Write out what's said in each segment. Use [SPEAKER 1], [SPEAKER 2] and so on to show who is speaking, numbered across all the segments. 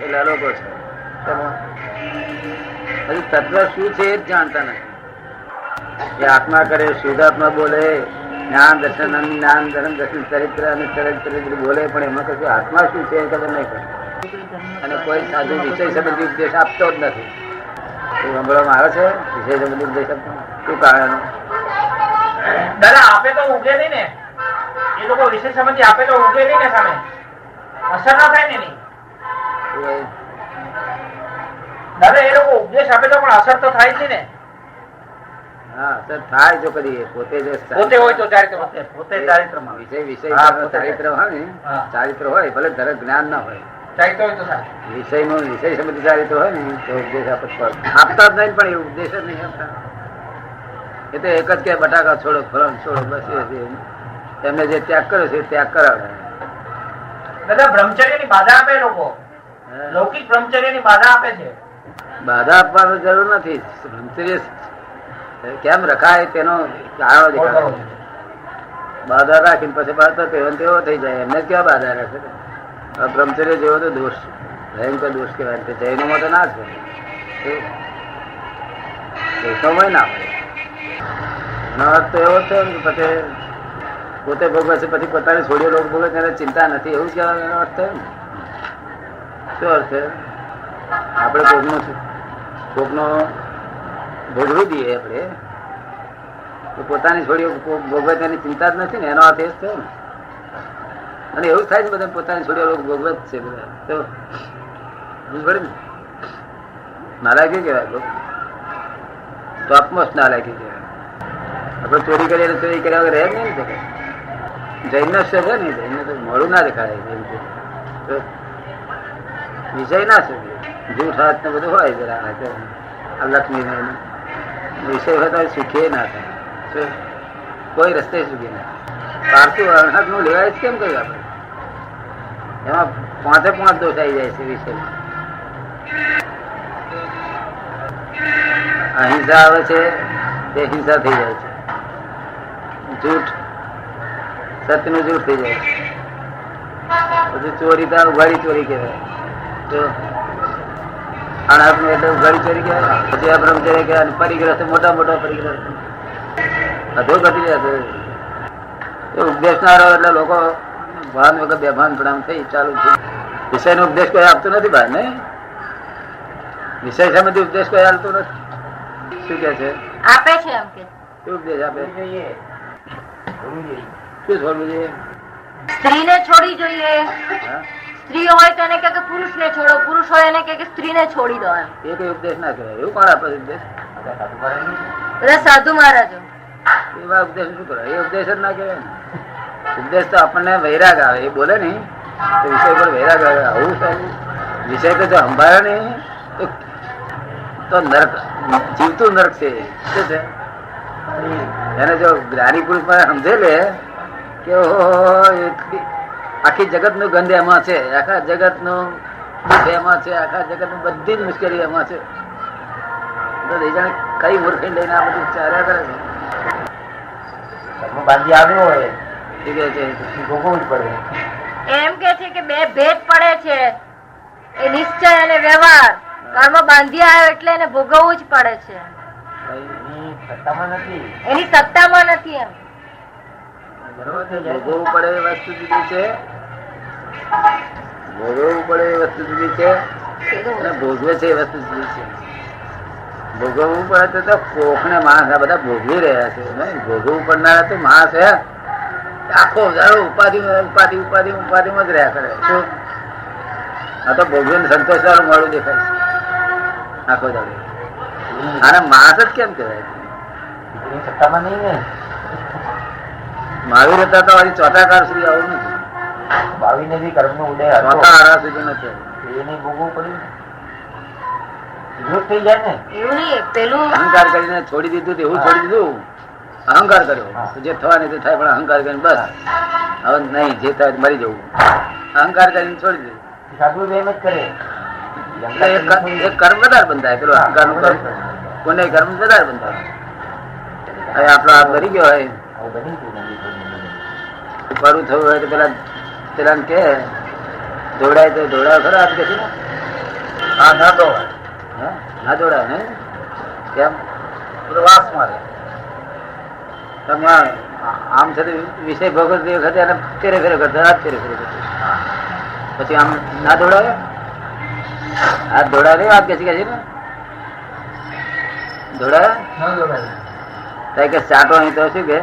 [SPEAKER 1] પેલા લોકો છે. હજી તત્વ શું છે એ જ જાણતા નથી. એ આત્મા કરે, શુદ્ધાત્મા બોલે, જ્ઞાન દર્શન જ્ઞાન ધર્મ દર્શન ચરિત્ર અને ચરિત્ર બોલે, પણ એમાં કશું આત્મા શું છે એ ખબર નહીં પડે. અને કોઈ સાધુ વિષય સંબંધી ઉપદેશ આપતો જ નથી. સાંભળવામાં આવે છે વિષય સંબંધી ઉપદેશ આપતો શું કારણ?
[SPEAKER 2] દાદા આપે તો ઉગે નહીં ને, એ લોકો વિષય સંબંધી આપે તો ઉગે નહીં ને, સામે અસર ના થાય ને એની. દાદા એ લોકો ઉપદેશ આપે તો પણ અસર તો થાય છે ને.
[SPEAKER 1] હા, અસર થાય જો કદી પોતે
[SPEAKER 2] હોય તો પોતે ચારિત્રમાં
[SPEAKER 1] વિષય ચારિત્ર હોય ને, ચારિત્ર હોય ભલે દરેક જ્ઞાન ના હોય, વિષય નું વિષય સંબંધી ચારિત્ર હોય ને તો ઉપદેશ આપતા જ નહીં. પણ એ ઉપદેશ જ નહીં આપતા. એ તો એક જ કે બટાકા છોડો, ફળ છોડો, બસ એમને જે ત્યાગ કર્યો છે ત્યાગ કરાવે.
[SPEAKER 2] દાદા બ્રહ્મચર્ય ની બાધા આપે લોકો, લૌકિક બ્રહ્મચર્ય ની બાધા આપે છે.
[SPEAKER 1] બાધા આપવાની જરૂર નથી. બ્રહ્મચર્ય કેમ રખાય તેનો કારણો દેખાડો. બાધા રાખીને પછી બાધા તેવો થઈ જાય, એમને ક્યાં બાધા રાખે? બ્રહ્મચર્ય જેવો તો દોષ, ભયંકર દોષ કહેવાય. જૈનોમાં તો ના જ હોય, વૈષ્ણવમાં ના હોય. એનો અર્થ તો એવો છે ને પછી પોતે ભોગવે છે, પછી પોતાની છોડીઓ લોકો ભોગવે તેને ચિંતા નથી, એવું કહેવાય. એનો અર્થ થાય ને શું અર્થ છે? આપણે કોકનો ભોગવી દઈએ આપણે તો પોતાની છોડીઓ ભોગવે તેની ચિંતા જ નથી ને, એનો અર્થ એ જ થયો ને. અને એવું થાય છે બધા પોતાની છોડીઓ લોકો ભોગવે જ છે બધા. તો નાલાયકી કહેવાય, ટોપમોસ્ટ નાલાયકી કહેવાય. આપણે ચોરી કરીએ ચોરી કર્યા વગર રહે જ નહીં ને. જૈન છે ને, જૈન તો મોડું ના દેખાય. વિષય ના છે, જૂઠ હાથ ને બધું હોય જરા લક્ષ્મી વિષય હોય તો સુખે ના થાય, કોઈ રસ્તે સુખી ના. પારસું અર્હત નું લેવાય જ કેમ કહ્યું આપણે? એમાં 5 દોષ આવી જાય છે વિષયમાં. અહિંસા આવે છે તે હિંસા થઈ જાય છે. જૂઠ સત્યનું જૂઠ થઈ જાય છે. પછી ચોરી તો ઉઘાડી ચોરી કહેવાય. તો અનાથ નું એટલે ઉઘાડી ચોરી કહેવાય. પછી આ બ્રહ્મચર્ય કહેવાય. પરિગ્રહ મોટા મોટા પરિગ્રહ અધો ઘટી જાય છે. એ ઉપદેશનારો એટલે લોકો ભાન વગર બેભાન પ્રણામ થઈ ચાલુ છે. વિષય નો ઉપદેશ કોઈ આપતું નથી ભાઈ ને, વિષય સંબંધી ઉપદેશ કોઈ આપતું નથી. શું કે છે?
[SPEAKER 3] આપે છે એમ કે
[SPEAKER 1] શું ઉપદેશ આપે? શું છોડવું જોઈએ?
[SPEAKER 3] સ્ત્રીને છોડી જોઈએ. સ્ત્રી હોય તો એને કે પુરુષ ને છોડો, પુરુષ હોય એને કે સ્ત્રીને છોડી દો. એમ
[SPEAKER 1] એ કઈ ઉપદેશ ના કહેવાય. એવું કોણ આપે ઉપદેશ?
[SPEAKER 3] બધા સાધુ મહારાજો.
[SPEAKER 1] એવા ઉપદેશ શું કરે? એ ઉપદેશ જ ના કહેવાય ને. ઉપદેશ તો આપણને વૈરાગ આવે. એ બોલે ને તો વિષય પર વૈરાગ આવે. આવું સારું વિષય તો જો સંભાળે નહીં તો નરક, જીવતું નરક છે. શું છે? એને જો જ્ઞાની પુરુષ સમજે લે કે આખી જગત નું ગંધ એમાં છે, આખા જગત નું દુઃખ એમાં છે, આખા જગત નું બધી જ મુશ્કેલી એમાં છે, તો એ જાણે કઈ મૂર્ખી લઈને આ બધું ચાલ્યા કરે છે.
[SPEAKER 2] બાંધી આવ્યો હોય
[SPEAKER 1] ભોગવવું જ પડે.
[SPEAKER 3] એમ કે છે કે બે ભેદ પડે છે, એ નિશ્ચય અને વ્યવહાર. કર્મ બાંધી આવ્યો એટલે એને ભોગવવું જ પડે છે. એની સત્તામાં નથી. એમ
[SPEAKER 1] ભોગવવું પડે એ વસ્તુ જુદી છે, ભોગવવું પડે એ વસ્તુ જુદી છે, અને ભોગવે છે એ વસ્તુ જુદી છે. ભોગવવું પડે તો કોક ને માણસ આ બધા ભોગવી રહ્યા છે. ભોગવવું પડનારા તો માણસ હે આખો ઉપાધિ ઉપાધિ ઉપાધિ ઉપાધિમાં જ રહ્યા કરે. શું આ તો ભોગવીને સંતોષ વાળું મોડું દેખાય છે આખો દાડો. આને માણસ જ કેમ કહેવાય?
[SPEAKER 2] સત્તામાં નહીં ને.
[SPEAKER 1] મહાવીર હતા તો હજી ચોથા સુધી આવું નથી.
[SPEAKER 2] ભાવિને બી કર્મ નો ઉદય
[SPEAKER 1] ચોથા આરા સુધી નથી.
[SPEAKER 2] એને ભોગવવું પડ્યું. થઈ જાય ને
[SPEAKER 3] એવું નહીં. પેલું
[SPEAKER 1] અહંકાર કરીને છોડી દીધું, એવું છોડી દીધું. અહંકાર કર્યો જે થવા નહીં થાય, પણ અહંકાર કરીને બસ હવે નહીં, જે થાય મરી જવું. અહંકાર કરીને છોડી દીધું.
[SPEAKER 2] સાધુ એમ જ કરે.
[SPEAKER 1] એક કર્મ વધારે બંધાય. પેલો અહંકાર નું કર્મ કોને કર્મ વધારે બંધાય. હવે આપણો હાથ ભરી ગયો હોય, ઉપાડું થયું હોય તો પેલા કે દોડાય તો દોડાવ ખરો હાથ કે
[SPEAKER 2] હા ના દોડાય.
[SPEAKER 1] હે? ના જોડાય ને કેમ
[SPEAKER 2] બધો વાસ મારે.
[SPEAKER 1] તમે આમ છતાં વિષય ભોગવતી વખતે એને ફેરે ફેરે કરતા હાથ ફેરે ફેરે કરતા પછી આમ ના દોડાવે હાથ દોડાવે વાત કે છે ને દોડાવે
[SPEAKER 2] ના દોડાય.
[SPEAKER 1] તાઈ કે ચાટો નહીં તો શું કે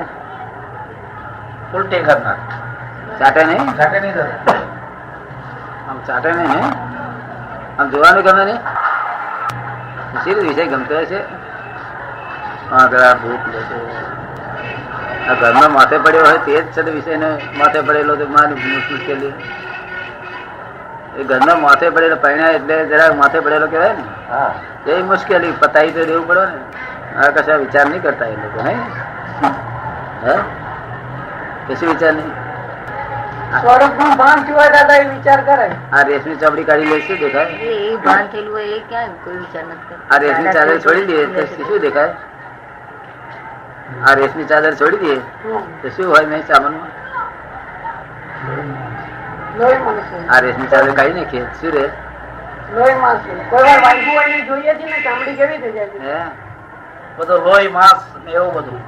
[SPEAKER 2] ઉલટી કરનાર.
[SPEAKER 1] ચાટે નહીં
[SPEAKER 2] ઘાટે નહીં થતા.
[SPEAKER 1] આમ ચાટે નહીં હે આમ જોવાનું ગમે નહીં શી વિષય ગમતો હશે આંકડા ભૂખ લેશે આ ઘરમાં માથે પડ્યો હોય તે જ છે વિષય ને માથે પડેલો તો મારી મુશ્કેલી એ ઘરમાં માથે પડેલો પહેણ્યા એટલે જરાક માથે પડેલો કહેવાય ને
[SPEAKER 2] હા.
[SPEAKER 1] એ મુશ્કેલી પતાવી તો દેવું પડે ને આ કશા વિચાર નહીં કરતા એ લોકો નહીં હે કશું વિચાર નહીં
[SPEAKER 3] સ્વરૂપનું ભાન સિવાય દાદા એ વિચાર કરે.
[SPEAKER 1] આ રેશમી ચોપડી કાઢી લે શું દેખાય
[SPEAKER 3] એ ભાન થયેલું હોય એ ક્યાં કોઈ વિચાર નથી કરતો.
[SPEAKER 1] આ રેશમી ચાદર છોડી દે તો શું દેખાય આ રેશમી ચાદર છોડી દે તો શું હોય નહીં સામાનમાં આ રેશમી ચાદર કાઢી નાખીએ શું રે હે
[SPEAKER 2] બધો લોહી માંસ ને એવું બધું.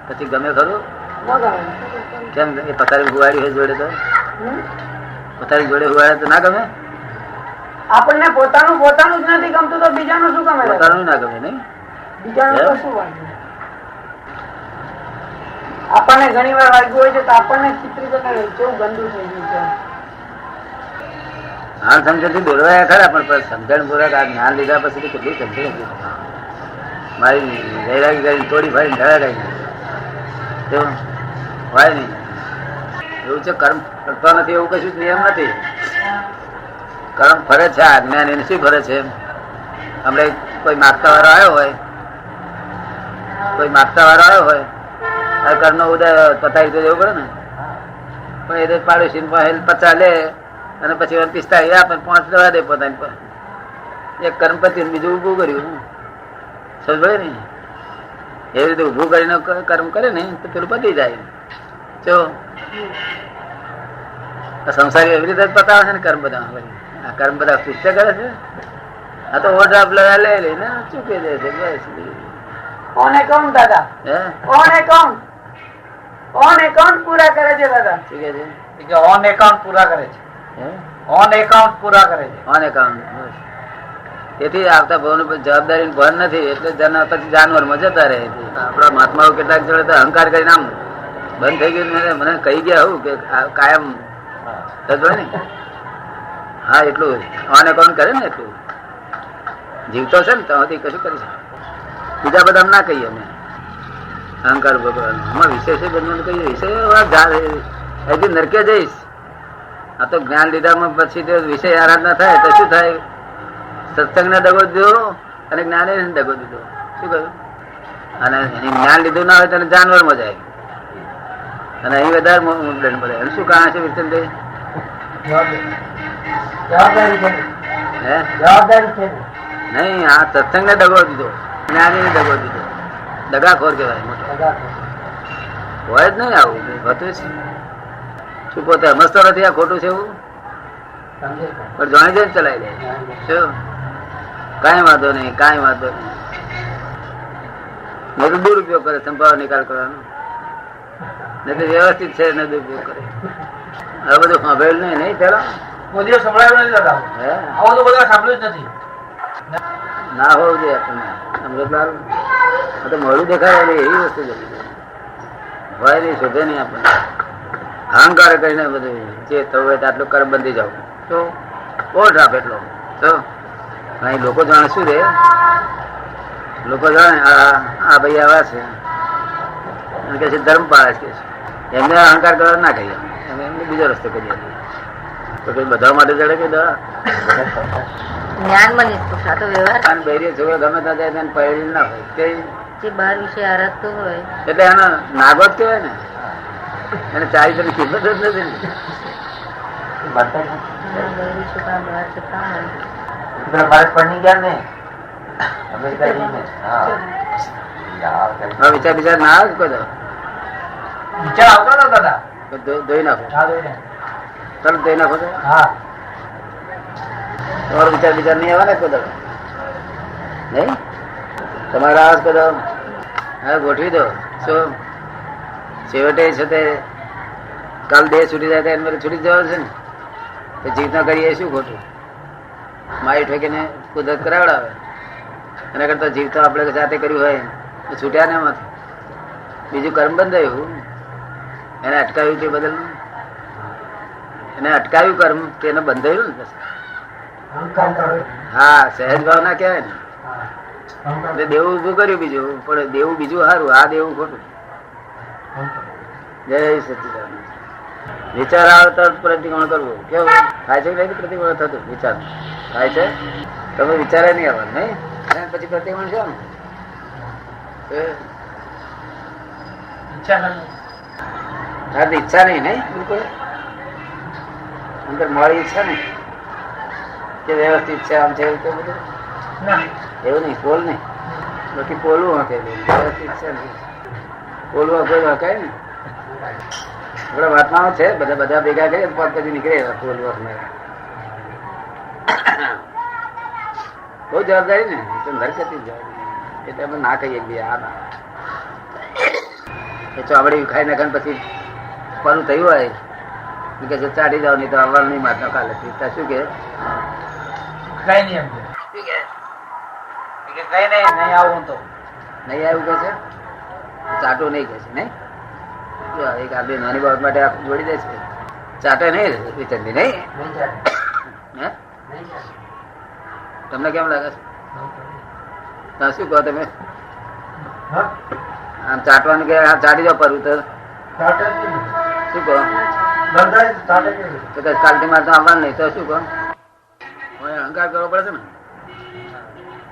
[SPEAKER 1] પછી ગમે ખરું કેમ એ પથારી હુવાડી હોય જોડે તો પથારી જોડે હુવાડે તો ના ગમે
[SPEAKER 4] આપણને પોતાનું પોતાનું જ નથી ગમતું તો બીજાનું શું ગમે?
[SPEAKER 1] પોતાનું ના ગમે નહીં
[SPEAKER 4] બીજાનું તો શું વાંધો? આપણને ઘણી વાર વાગ્યું હોય છે તો આપણને ચિત્રી કેવું ગંદુ થઈ ગયું છે.
[SPEAKER 1] હા સમજણથી બોલવાયા ખરા પણ સમજણ પૂર્વક આ જ્ઞાન લીધા પછી કેટલી સમજણ મારી વૈરાગી કરી તોડી ફાડીને ઢળા કરી તો હોય નહીં એવું છે કર્મ કરતો નથી એવું કશું જ નિયમ નથી કર્મ ફરે છે આ જ્ઞાન એને શું ફરે છે હમણાં કોઈ માગતા વાળો આવ્યો હોય આ કર્મનો ઉદય પતાવી તો દેવું પડે ને પણ એ તો પાડોશી 50 લે અને પછી 45 આપે 5 દવા દે પોતાની પર એક કર્મ પતિ બીજું ઉભું કર્યું સમજ પડે ને એવી રીતે ઉભું કરીને કર્મ કરે ને તો પેલું પતી જાય જો સંસારી એવી રીતે પતાવે છે ને કર્મ બધા આ કર્મ બધા પૂછતે કરે છે આ તો ઓઢ આપ લગા લે ને ચૂકી દે છે બસ
[SPEAKER 4] કોને કોણ દાદા?
[SPEAKER 1] હે
[SPEAKER 4] કોણ એકાઉન્ટ પૂરા કરે છે દાદા?
[SPEAKER 1] શું કે છે
[SPEAKER 2] ઓન એકાઉન્ટ પૂરા કરે છે.
[SPEAKER 1] હે
[SPEAKER 2] ઓન એકાઉન્ટ પૂરા કરે છે.
[SPEAKER 1] ઓન એકાઉન્ટ તેથી આવતા ભાવ જવાબદારી ભાન નથી એટલે પછી જાનવરમાં જતા રહે છે. આપણા મહાત્માઓ કેટલાક જોડે તો અહંકાર કરીને આમ બંધ થઈ ગયું મને કહી ગયા હું કે કાયમ ને હા એટલું ઓન એકાઉન્ટ કરે ને એટલું જીવતો છે ને તો કશું કરી શકે બીજા બધા ના કહીએ અમે અહંકાર ભગવાન અમારે વિશેષ બનવાનું કહીએ વિષય હજી નરકે જઈશ આ તો જ્ઞાન લીધામાં પછી તો વિષય આરાધના થાય તો શું થાય સત્સંગ ને દગો દીધો અને જ્ઞાને દગો દીધો શું કહ્યું અને જ્ઞાન લીધું ના હોય તો જાનવરમાં જાય અને અહીં વધારે દંડ પડે એનું શું કારણ છે વિરચંદભાઈ હે
[SPEAKER 4] જવાબદારી છે.
[SPEAKER 1] નહીં આ સત્સંગ ને દગો દીધો જ્ઞાની ને દગો દીધો દગાખોર કહેવાય મોટો હોય જ નહીં આવું હોતું છે શું પોતે સમજતો નથી આ ખોટું છે એવું પણ જાણી જઈને ચલાવી દે શું કાંઈ વાંધો નહીં નહીં તો દુરુપયોગ કરે સંભાવ નિકાલ કરવાનો નહીં તો વ્યવસ્થિત છે ને દુરુપયોગ કરે હવે બધું સાંભળેલું નહીં પેલા
[SPEAKER 2] કોઈ દિવસ સંભળાયું નથી દાદા.
[SPEAKER 1] હે
[SPEAKER 2] આવું તો બધા સાંભળ્યું જ નથી.
[SPEAKER 1] ના હોવું જોઈએ આપણને અમૃતલાલ આ તો મોડું દેખાય એવી વસ્તુ હોય નહીં શોધે નહીં આપણને અહંકાર કરીને બધું જે થવું હોય આટલું કર્મ બંધી જાવ તો ઓઠ આપે એટલો તો અહીં લોકો જાણે શું રે લોકો જાણે આ ભાઈ આવા છે અને કે છે ધર્મ પાળે છે એમને અહંકાર કરવા ના કહીએ અમે એમને બીજો રસ્તો કરીએ તો કઈ બધા માટે જડે કે દવા
[SPEAKER 3] જ્ઞાનમાં નિષ્પક્ષ આ તો વ્યવહાર
[SPEAKER 1] બૈરી છોકરો ગમે ત્યાં જાય તેને પહેરી ના હોય તે
[SPEAKER 3] જે બહાર વિશે આરાધતો હોય
[SPEAKER 1] એટલે એનો નાગો જ કહેવાય ને એને ચારી તરફ કિંમત જ નથી ને
[SPEAKER 3] બહાર છોકરા બહાર જતા હોય
[SPEAKER 2] ભારત પડી ગયા ને અમેરિકા જઈને.
[SPEAKER 1] હવે વિચાર ના આવે કોઈ
[SPEAKER 2] વિચાર આવતો હતો દાદા.
[SPEAKER 1] ધોઈ નાખો
[SPEAKER 2] હા, જોઈને.
[SPEAKER 1] તરત ધોઈ નાખો તો
[SPEAKER 2] હા
[SPEAKER 1] તમારો વિચાર વિચાર નહીં આવે ને કોઈ દાડો? નહીં તમારા આવાજ કરો હા ગોઠવી દો. શું છેવટે છે તે કાલ દેહ છૂટી જાય એને મારે છૂટી જવાનું છે ને. તો જીવતા કરીએ શું ખોટું? મારી ઠોકીને કુદરત કરાવડાવે એના કરતા જીવતા આપણે જાતે કર્યું હોય તો છૂટ્યા ને એમાંથી બીજું કર્મ બંધાયું એને અટકાવ્યું તે બદલ એને અટકાવ્યું કર્મ તેને બંધાયું ને પછી. હા સહેજ ભાવ ના કહેવાય ને. એટલે દેવું ઉભું કર્યું બીજું પણ દેવું બીજું સારું આ દેવું ખોટું. જય સચિદાનંદ. વિચાર આવે તો પ્રતિક્રમણ કરવું કેવું થાય છે? પ્રતિક્રમણ થતું વિચાર થાય છે તમે વિચારે નહીં આવવાનું નહીં પછી પ્રતિક્રમણ છે ને ઈચ્છા નહીં નહીં બિલકુલ અંદર મારી ઈચ્છા નહીં કે વ્યવસ્થિત છે આમ છે એવું તો બધું એવું નહીં બોલ નહીં બાકી બોલવું હકે વ્યવસ્થિત છે નહીં બોલવું કોઈ હકાય ને આપડે વાતમાં છે બધા બધા ભેગા કરીએ પગ પછી નીકળે બોલવું બહુ જવાબદારી ને હરકતી જવાબદારી એટલે અમે ના કહીએ બે આ ના એ ચોપડી ખાઈ નાખે પછી પરું થયું હોય કે ચાટી જાવ નહીં તો આવવાનું નહીં મારતા કાલે શું કે
[SPEAKER 2] કઈ નહીં એમ કઈ નહીં આવું તો
[SPEAKER 1] નહીં આવ્યું કે છે ચાટો નહીં કે છે નહીં એક આદમી નાની બાબત માટે આખું જોડી દે છે ચાટે નહીં વિચંદી નહીં હે તમને કેમ લાગે છે શું કહો તમે આમ ચાટવાનું કે ચાટી દો પરવું તો શું કહો કાલથી મારે તો આવવાનું નહીં તો શું કહો અહંકાર કરવો પડે છે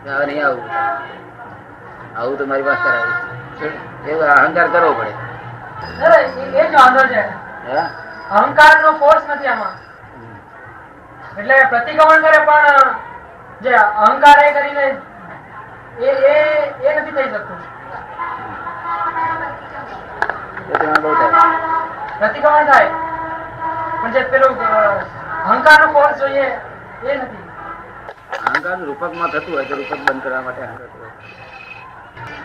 [SPEAKER 1] ને હવે નહીં આવું આવું તો મારી પાસે કરાવું એવું અહંકાર કરવો પડે.
[SPEAKER 4] અહંકાર નો ફોર્સ નથી આમાં એટલે પ્રતિક્રમણ કરે પણ જે અહંકાર એ કરીને એ નથી થઈ શકતું. પ્રતિક્રમણ થાય પણ જે પેલું અહંકાર નો ફોર્સ જોઈએ એ નથી.
[SPEAKER 1] અહંકાર રૂપક માં થતું હોય તો રૂપક બંધ કરવા માટે અહંકાર કરવો.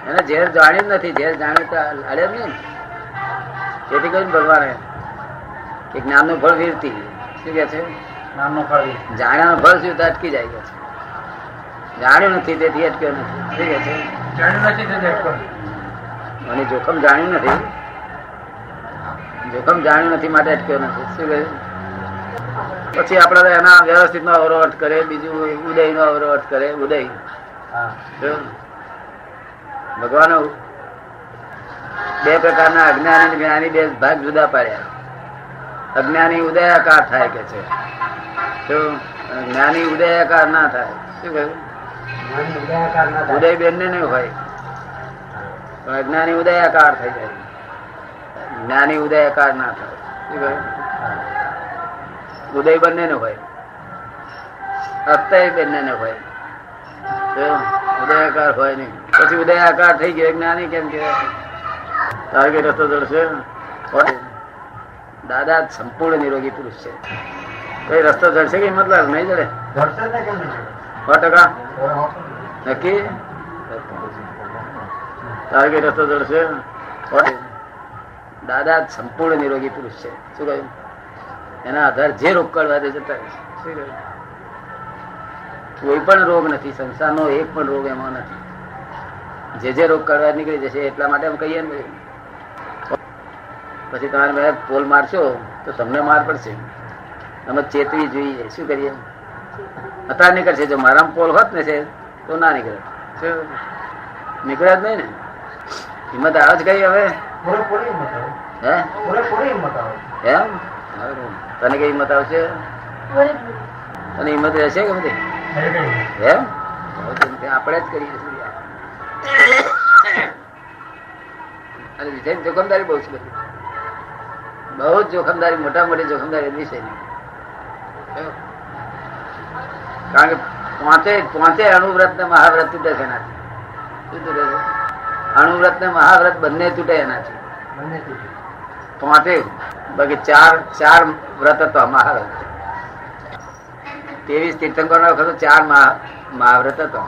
[SPEAKER 1] એને ઝેર જાણ્યું જ નથી ઝેર જાણ્યું તો અડે નહીં જેથી કરીને ભગવાને કે જ્ઞાન નું ફળ વીરતી શું કે છે જાણ્યા નું ફળ શું તો અટકી જાય છે. જાણ્યું નથી તેથી અટક્યો નથી શું કે છે અને જોખમ જાણ્યું નથી જોખમ જાણ્યું નથી માટે અટક્યો નથી શું કહ્યું. પછી આપડે એના વ્યવસ્થિત નો અવરોધ કરે બીજું ઉદય નો અવરોધ કરે ઉદય ભગવાન બે પ્રકારના અજ્ઞાની જ્ઞાની બે ભાગ જુદા પાડ્યા. અજ્ઞાની ઉદયાકાર થાય કે છે જ્ઞાની ઉદયાકાર ના થાય શું કહ્યું ઉદય બેન ને હોય પણ અજ્ઞાની ઉદયાકાર થઈ જાય જ્ઞાની ઉદયાકાર ના થાય શું કહ્યું ઉદય બંને ને હોય અત્ય બંને ને હોય ઉદયાકાર હોય નહીં પછી ઉદયાકાર થઈ ગયો જ્ઞાની કેમ કે તારે કે રસ્તો જડશે દાદા સંપૂર્ણ નિરોગી પુરુષ છે કઈ રસ્તો જડશે કે મતલબ નહીં જડે 100% નક્કી તારે કે રસ્તો જડશે દાદા સંપૂર્ણ નિરોગી પુરુષ છે શું કહ્યું એના આધાર જે રોગ કાઢવા દે જતા શું કહ્યું કોઈ પણ રોગ નથી સંસારનો એક પણ રોગ એમાં નથી જે રોગ કાઢવા નીકળી જશે એટલા માટે અમે કહીએ ને પછી તમારે મેં પોલ મારશો તો તમને માર પડશે અમે ચેતવી જોઈએ શું કરીએ અત્યારે નીકળશે જો મારામાં પોલ હોત ને છે તો ના નીકળે નીકળે જ નહીં ને હિંમત આવે જ કઈ હવે હે એમ તને કઈ હિંમત આવશે તને હિંમત રહેશે કે બધી એમ આપણે જ કરીએ છીએ જોખમદારી બહુ છે બધી બહુ જ જોખમદારી મોટા મોટી જોખમદારી વિષય કારણ કે પાંચે અણુવ્રત ને મહાવ્રત તૂટે છે એનાથી શું તૂટે છે અણુવ્રત ને મહાવ્રત બંને તૂટે એનાથી પાંચે બાકી ચાર વ્રત હતા મહાવ્રત 23 તીર્થંકર નો વખત 4 મહાવ્રત હતો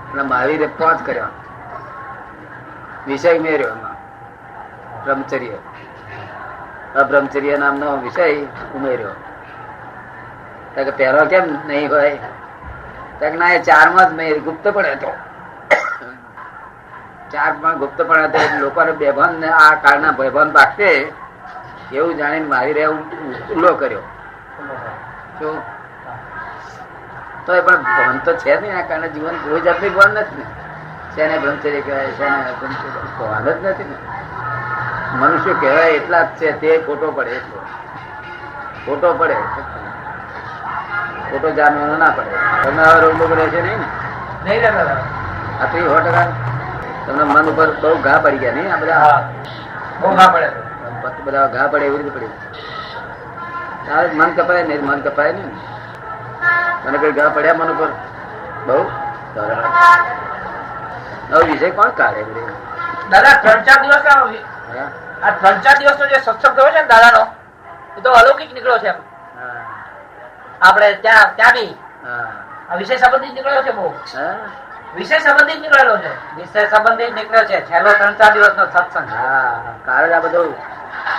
[SPEAKER 1] એટલે મહાવીરે 5 કર્યા. વિષય મેર્યો એમાં બ્રહ્મચર્ય, અબ્રહ્મચર્ય નામનો વિષય ઉમેર્યો. કે પહેલો કેમ નહીં હોય? ના, એ 4 માં જ મેં ગુપ્ત પણ હતો. 4 પણ ગુપ્ત પણ હતો. લોકોને બેભાન ને આ કાળના ભયભાન પાકશે એવું જાણીને મહાવીરે ઉલ્લો કર્યો. તો એ પણ ભાન તો છે ને, આ કારણે જીવન કોઈ જાતની ભાન નથી ને. શેને બ્રહ્મચર્ય કહેવાય, શેને બ્રહ્મચર્ય ભાન જ નથી ને. મનુષ્ય કહેવાય એટલા જ છે, તે ખોટો પડે એટલો ખોટો પડે, ખોટો જાણવાનો ના પડે. તમને આવા રોગ બોગ રહેશે નહીં ને?
[SPEAKER 2] નહીં રહેતા.
[SPEAKER 1] આ તો 100% તમને મન ઉપર બહુ ઘા પડી ગયા નહીં? આ બધા
[SPEAKER 2] બહુ ઘા પડે,
[SPEAKER 1] બધા ઘા પડે એવી રીતે પડી. તારે મન કપાય ને, મન કપાય ને. મને કઈ ઘા પડ્યા મન ઉપર બહુ? નવો વિષય કોણ કાઢે?
[SPEAKER 2] દાદા 3-4 દિવસ આ 3-4 દિવસનો જે સત્સંગ થયો છે ને દાદાનો, એ તો અલૌકિક નીકળ્યો છે. આપણે ત્યાં બી આ વિષય સંબંધિત નીકળ્યો છે. બહુ વિષય સંબંધિત નીકળેલો છે. વિષય સંબંધિત નીકળ્યો છે છેલ્લો 3-4 દિવસનો સત્સંગ. હા, કારણ આ બધું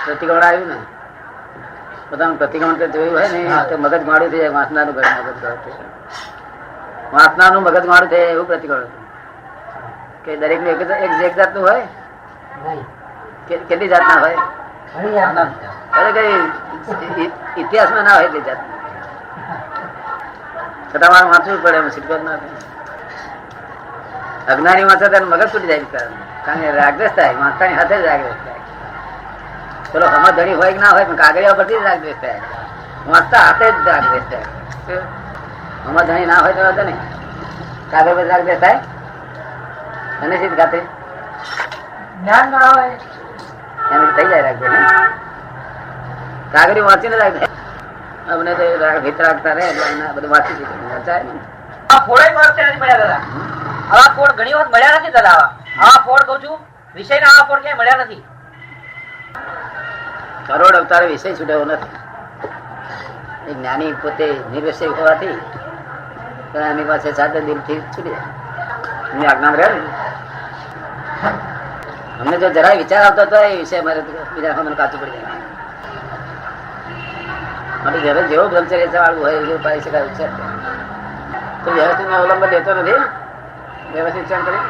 [SPEAKER 2] પ્રતિક્રમણ આવ્યું ને, બધાનું પ્રતિક્રમણ જોયું હોય ને તો મગજ માડું થઈ જાય. વાસનાનું મગજ વાસનાનું મગજ માડું થાય એવું પ્રતિક્રમણ. કે દરેક નું એક જાતનું હોય? કેટલી જાતના હોય? અરે કઈ ઇતિહાસમાં ના હોય એટલી જાત. છતાં મારે વાંચવું પડે, એમ શીખવા ના થાય. અજ્ઞાની વાંચે ત્યારે મગજ તૂટી જાય, કારણ કે રાગદ્વેષ થાય. વાંચતાની સાથે જ રાગદ્વેષ થાય. ચલો હમણાં ધણી હોય કે ના હોય, પણ કાગળિયા પરથી જ રાગદ્વેષ થાય. વાંચતા હાથે જ રાગદ્વેષ થાય. હમણાં ધણી ના હોય તો વાંધો નહીં, કાગળ પર રાગદ્વેષ થાય. અને સીધ ખાતે
[SPEAKER 4] જ્ઞાન ના હોય
[SPEAKER 1] એને થઈ જાય રાગદ્વેષ. કાગળી વાંચીને રાગદ્વેષ. અમને તો ભીત રાખતા રહે એટલે બધું વાંચી દીધું. વાંચાય ને
[SPEAKER 2] આ ફોડ નથી મળ્યા દાદા. આવા ફોડ ઘણી વખત મળ્યા નથી દાદા. આવા ફોડ કઉ છું, વિષયના આવા ફોડ ક્યાંય મળ્યા નથી.
[SPEAKER 1] કરોડ અવતારે વિષય છૂટ્યો નથી. એ જ્ઞાની પોતે નિર્વિષય હોવાથી એની પાસે સાદા દિલથી છૂટી જાય. એમની આજ્ઞા રહે ને. અમને જો જરાય વિચાર આવતો હતો એ વિષય મારે બીજા મને કાચું પડી જાય. માટે જયારે જેવો બ્રહ્મચર્ય વાળું હોય એવું પાડી શકાય છે. તો વ્યવસ્થિત અવલંબન લેતો નથી, વ્યવસ્થિત કરી